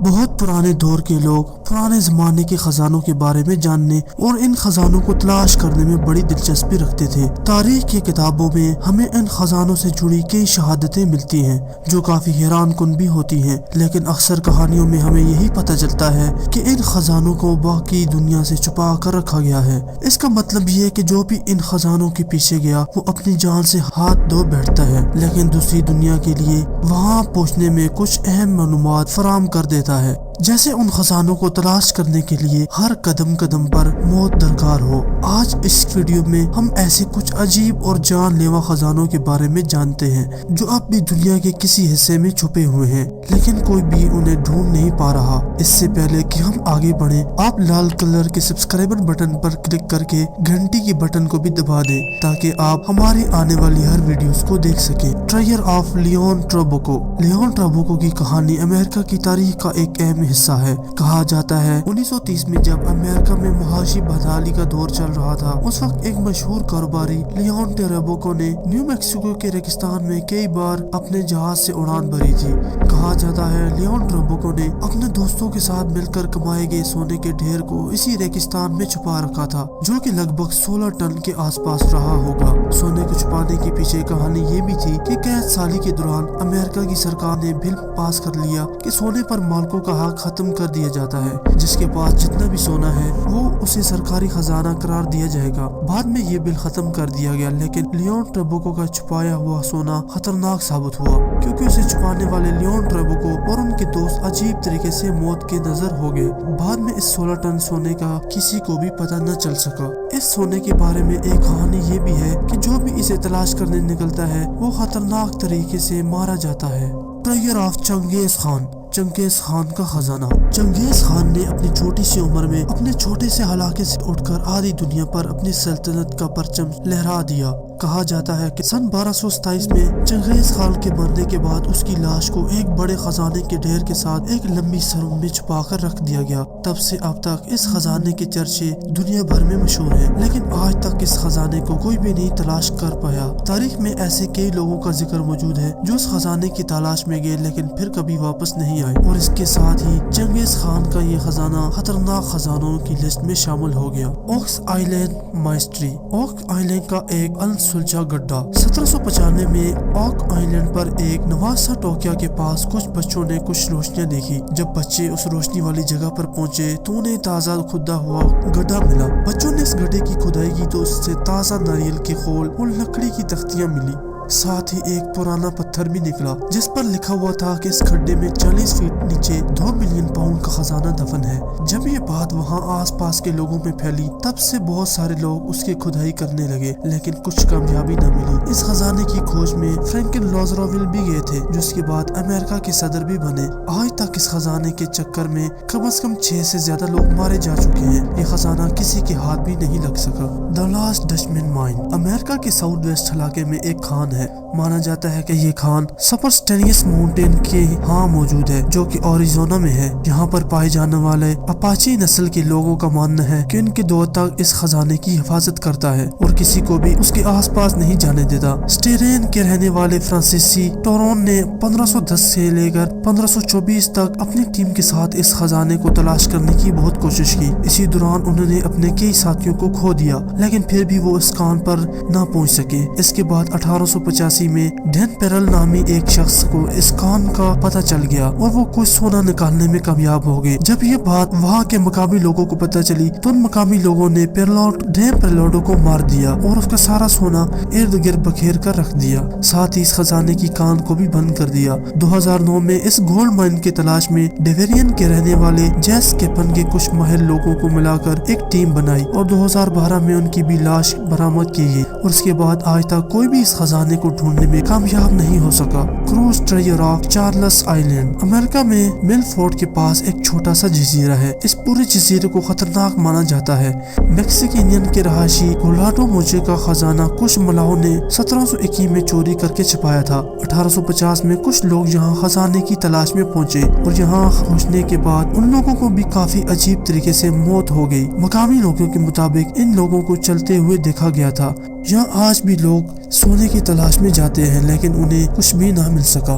بہت پرانے دور کے لوگ پرانے زمانے کے خزانوں کے بارے میں جاننے اور ان خزانوں کو تلاش کرنے میں بڑی دلچسپی رکھتے تھے۔ تاریخ کی کتابوں میں ہمیں ان خزانوں سے جڑی کئی شہادتیں ملتی ہیں جو کافی حیران کن بھی ہوتی ہیں، لیکن اکثر کہانیوں میں ہمیں یہی پتہ چلتا ہے کہ ان خزانوں کو باقی دنیا سے چھپا کر رکھا گیا ہے۔ اس کا مطلب یہ ہے کہ جو بھی ان خزانوں کے پیچھے گیا وہ اپنی جان سے ہاتھ دھو بیٹھتا ہے، لیکن دوسری دنیا کے لیے وہاں پہنچنے میں کچھ اہم معلومات فراہم کر دیتا ہے، جیسے ان خزانوں کو تلاش کرنے کے لیے ہر قدم قدم پر موت درکار ہو۔ آج اس ویڈیو میں ہم ایسے کچھ عجیب اور جان لیوا خزانوں کے بارے میں جانتے ہیں جو اب بھی دنیا کے کسی حصے میں چھپے ہوئے ہیں، لیکن کوئی بھی انہیں ڈھونڈ نہیں پا رہا۔ اس سے پہلے کہ ہم آگے بڑھیں، آپ لال کلر کے سبسکرائبر بٹن پر کلک کر کے گھنٹی کی بٹن کو بھی دبا دیں تاکہ آپ ہماری آنے والی ہر ویڈیوز کو دیکھ سکیں۔ ٹرائر آف لیون ٹرابوکو۔ لیون ٹرابوکو کی کہانی امریکہ کی تاریخ کا ایک اہم حصہ ہے۔ کہا جاتا ہے 1930 میں جب امریکہ میں معاشی بدحالی کا دور چل رہا تھا، اس وقت ایک مشہور کاروباری لیون ٹرابوکو نے نیو میکسیکو کے ریگستان میں کئی بار اپنے جہاز سے اڑان بھری تھی۔ کہا جاتا ہے لیون ٹرابوکو نے اپنے دوستوں کے ساتھ مل کر کمائے گئے سونے کے ڈھیر کو اسی ریگستان میں چھپا رکھا تھا، جو کہ لگ بھگ 16 ٹن کے آس پاس رہا ہوگا۔ سونے کو چھپانے کے پیچھے کہانی یہ بھی تھی کہ قحط سالی کے دوران امریکہ کی سرکار نے بل پاس کر لیا کہ سونے پر مالکوں کا حق ختم کر دیا جاتا ہے، جس کے پاس جتنا بھی سونا ہے وہ اسے سرکاری خزانہ قرار دیا جائے گا۔ بعد میں یہ بل ختم کر دیا گیا، لیکن لیون ٹرابوکو کا چھپایا ہوا سونا خطرناک ثابت ہوا کیونکہ اسے چھپانے والے لیون ٹرابوکو اور ان کے دوست عجیب طریقے سے موت کے نظر ہو گئے۔ بعد میں اس 16 ٹن سونے کا کسی کو بھی پتہ نہ چل سکا۔ اس سونے کے بارے میں ایک کہانی یہ بھی ہے کہ جو بھی اسے تلاش کرنے نکلتا ہے وہ خطرناک طریقے سے مارا جاتا ہے۔ ٹرائر آف چنگیز خان۔ چنگیز خان کا خزانہ۔ چنگیز خان نے اپنی چھوٹی سی عمر میں اپنے چھوٹے سے علاقے سے اٹھ کر آدھی دنیا پر اپنی سلطنت کا پرچم لہرا دیا۔ کہا جاتا ہے کہ سن 1227 میں چنگیز خان کے مرنے کے بعد اس کی لاش کو ایک بڑے خزانے کے ڈھیر کے ساتھ ایک لمبی سرنگ میں چھپا کر رکھ دیا گیا۔ تب سے اب تک اس خزانے کے چرچے دنیا بھر میں مشہور ہیں، لیکن آج تک اس خزانے کو کوئی بھی نہیں تلاش کر پایا۔ تاریخ میں ایسے کئی لوگوں کا ذکر موجود ہے جو اس خزانے کی تلاش میں گئے لیکن پھر کبھی واپس نہیں آئے، اور اس کے ساتھ ہی چنگیز خان کا یہ خزانہ خطرناک خزانوں کی لسٹ میں شامل ہو گیا۔ اوکس آئلینڈ مائسٹری۔ اوک آئلینڈ کا ایک سلجھا گڈھا۔ 1795 میں اوک آئلینڈ پر ایک نواسا ٹوکیا کے پاس کچھ بچوں نے کچھ روشنیاں دیکھی۔ جب بچے اس روشنی والی جگہ پر پہنچے تو انہیں تازہ کھدا ہوا گڈھا ملا۔ بچوں نے اس گڈھے کی کھدائی کی تو اس سے تازہ ناریل کے خول اور لکڑی کی تختیاں ملی، ساتھ ہی ایک پرانا پتھر بھی نکلا جس پر لکھا ہوا تھا کہ اس کھڈے میں 40 فیٹ نیچے 2 ملین پاؤنڈ کا خزانہ دفن ہے۔ جب یہ بات وہاں آس پاس کے لوگوں میں پھیلی تب سے بہت سارے لوگ اس کی کھدائی کرنے لگے، لیکن کچھ کامیابی نہ ملی۔ اس خزانے کی کھوج میں فرینکلن روزویلٹ بھی گئے تھے، جو اس کے بعد امریکہ کے صدر بھی بنے۔ آج تک اس خزانے کے چکر میں کم از کم 6 سے زیادہ لوگ مارے جا چکے ہیں۔ یہ خزانہ کسی کے ہاتھ بھی نہیں لگ سکا۔ The last ڈچمن mine. امریکہ کے ساؤتھ ویسٹ علاقے میں ایک خان ہے۔ مانا جاتا ہے کہ یہ خان سپرسٹینیس ماؤنٹین کے ہاں موجود ہے، جو کہ اوریزونا میں ہے۔ یہاں پر پائے جانے والے اپاچی نسل کے لوگوں کا ماننا ہے کہ ان کے دور تک اس خزانے کی حفاظت کرتا ہے اور کسی کو بھی اس کے آس پاس نہیں جانے دیتا۔ سٹیرین کے رہنے والے فرانسیسی ٹورون نے 1510 سے لے کر 1524 تک اپنی ٹیم کے ساتھ اس خزانے کو تلاش کرنے کی بہت کوشش کی۔ اسی دوران انہوں نے اپنے کئی ساتھیوں کو کھو دیا، لیکن پھر بھی وہ اس خان پر نہ پہنچ سکے۔ اس کے بعد 1885 میں ڈین پیرل نامی ایک شخص کو اس خان کا پتہ چل گیا اور وہ کچھ سونا نکالنے میں کامیاب ہو گئے۔ جب یہ بات وہاں کے مقامی لوگوں کو پتہ چلی تو ان مقامی لوگوں نے ڈین پیرلوڈو کو مار دیا اور اس کا سارا سونا ارد گرد بکھیر کر رکھ دیا، ساتھ ہی اس خزانے کی کان کو بھی بند کر دیا۔ 2009 میں اس گولڈ مائن کی تلاش میں ڈیویرین کے رہنے والے جیس کیپن کے کچھ ماہر لوگوں کو ملا کر ایک ٹیم بنائی اور 2012 میں ان کی بھی لاش برآمد کی گئی، اور اس کے بعد آج تک کوئی بھی اس خزانے کو ڈھونڈنے میں کامیاب نہیں ہو سکا۔ کروز ٹرائر آف چارلس آئلینڈ۔ امریکہ میں ملفورڈ کے پاس ایک چھوٹا سا جزیرہ ہے۔ اس پورے جزیرے کو خطرناک مانا جاتا ہے۔ میکسیکینین کے رہائشی گولاٹو موچے کا خزانہ کچھ ملاحوں نے 1721 میں چوری کر کے چھپایا تھا۔ 1850 میں کچھ لوگ یہاں خزانے کی تلاش میں پہنچے اور یہاں پہنچنے کے بعد ان لوگوں کو بھی کافی عجیب طریقے سے موت ہو گئی۔ مقامی لوگوں کے مطابق ان لوگوں کو چلتے ہوئے دیکھا گیا تھا۔ یہاں آج بھی لوگ سونے کی تلاش میں جاتے ہیں لیکن انہیں کچھ بھی نہ مل سکا۔